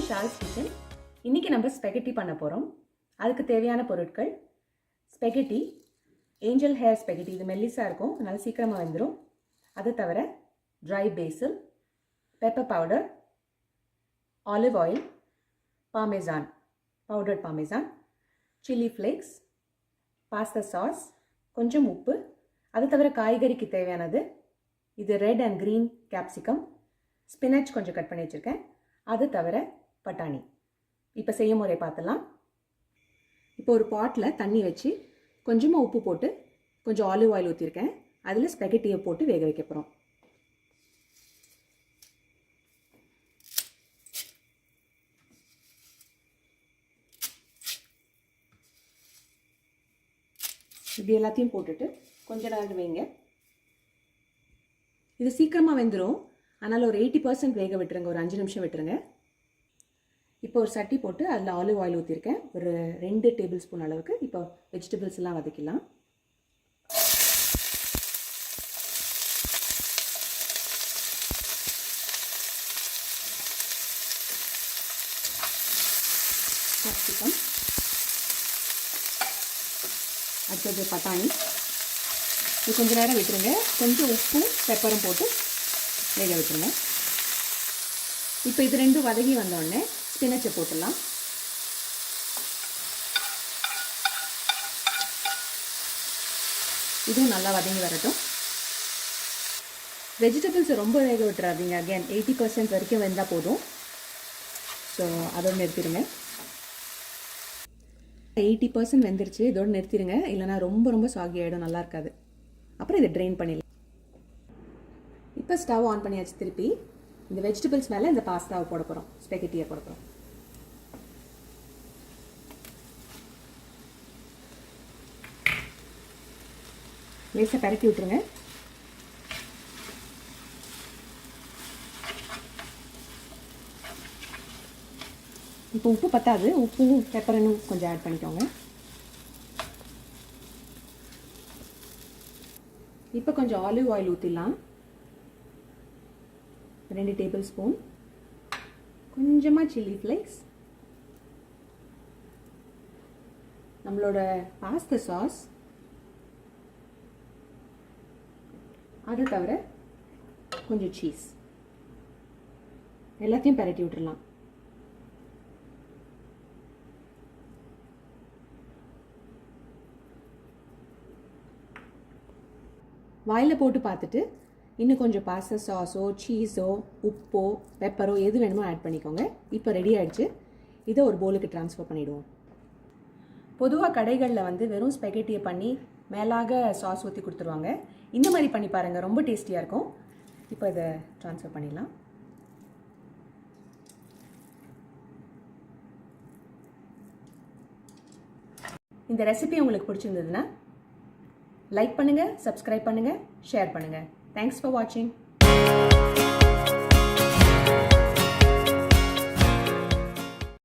Shawls kitchen. இன்றைக்கி நம்ம spaghetti பண்ண போகிறோம். அதுக்கு தேவையான பொருட்கள்: ஸ்பெகட்டி, ஏஞ்சல் ஹேர் ஸ்பெகட்டி. இது மெல்லிஸாக இருக்கும், அதனால் சீக்கிரமாக வந்துடும். அது தவிர dry basil, pepper powder, olive oil, parmesan, powdered parmesan, chilli flakes, pasta sauce, கொஞ்சம் உப்பு. அது தவிர காய்கறிக்கு தேவையானது இது red and green capsicum, spinach கொஞ்சம் கட் பண்ணி வச்சுருக்கேன். அது தவிர பட்டாணி. இப்போ செய்ய முறை பார்த்துலாம். இப்போ ஒரு பாட்டில் தண்ணி வச்சு கொஞ்சமாக உப்பு போட்டு கொஞ்சம் ஆலிவ் ஆயில் ஊற்றிருக்கேன். அதில் ஸ்பெகட்டியை போட்டு வேக வைக்க போகிறோம். இப்படி எல்லாத்தையும் போட்டுட்டு கொஞ்ச நேரம் வைங்க. இது சீக்கிரமாக வெந்துடும், அதனால் ஒரு 80% வேக விட்டுருங்க. ஒரு 5 நிமிஷம் விட்டுருங்க. இப்போ ஒரு சட்டி போட்டு அதில் ஆலிவ் ஆயில் ஊற்றிருக்கேன், ஒரு 2 டேபிள் ஸ்பூன் அளவுக்கு. இப்போ வெஜிடபிள்ஸ் எல்லாம் வதக்கிடலாம். கேப்சிகம், அடுத்தது பட்டாணி. இது கொஞ்சம் நேரம் விட்டுருங்க. கொஞ்சம் உப்பும் பெப்பரும் போட்டு வேக விட்டுருங்க. இப்போ இது ரெண்டும் வதங்கி வந்தோடனே ஸ்பினச்சை போட்டுடலாம். இதுவும் நல்லா வதங்கி வரட்டும். வெஜிடபிள்ஸை ரொம்ப வேக விட்டுறாதீங்க. அகேன் 80% வரைக்கும் வெந்தால் போதும். ஸோ அதோடு நிறுத்திடுங்க. 80% வெந்துருச்சு, இதோடு நிறுத்திடுங்க. இல்லைனா ரொம்ப ரொம்ப சாகி ஆகிடும், நல்லா இருக்காது. அப்புறம் இதை ட்ரெயின் பண்ணிடலாம். இப்போ ஸ்டவ் ஆன் பண்ணியாச்சு. திருப்பி இந்த வெஜிடபிள்ஸ் மேலே இந்த பாஸ்தாவை போட போகிறோம், ஸ்பெகட்டியை போட போகிறோம். லேசாக பரட்டி விட்டுருங்க. இப்போ உப்பு பத்தாது, உப்பும் பெப்பரனும் கொஞ்சம் ஆட் பண்ணிக்கோங்க. இப்போ கொஞ்சம் ஆலிவ் ஆயில் ஊற்றிடலாம், 2 டேபிள் ஸ்பூன். கொஞ்சமாக சில்லி ஃப்ளேக்ஸ், நம்மளோட பாஸ்தா சாஸ், அது தவிர கொஞ்சம் சீஸ். எல்லாத்தையும் பரட்டி விட்டுடலாம். வாயில் போட்டு பார்த்துட்டு இன்னும் கொஞ்சம் பாஸ்தா சாஸோ சீஸோ உப்போ பெப்பரோ எது வேணுமோ ஆட் பண்ணிக்கோங்க. இப்போ ரெடி ஆகிடுச்சு. இதை ஒரு பவுலுக்கு ட்ரான்ஸ்ஃபர் பண்ணிவிடுவோம். பொதுவாக கடைகளில் வெறும் ஸ்பெகட்டியை பண்ணி மேலாக சாஸ் ஊற்றி கொடுத்துருவாங்க. இந்த மாதிரி பண்ணி பாருங்கள், ரொம்ப டேஸ்டியாக இருக்கும். இப்போ இதை ட்ரான்ஸ்ஃபர் பண்ணிடலாம். இந்த ரெசிபி உங்களுக்கு பிடிச்சிருந்ததுன்னா லைக் பண்ணுங்கள், சப்ஸ்கிரைப் பண்ணுங்கள், ஷேர் பண்ணுங்கள். தேங்க்ஸ் ஃபார் வாட்சிங்.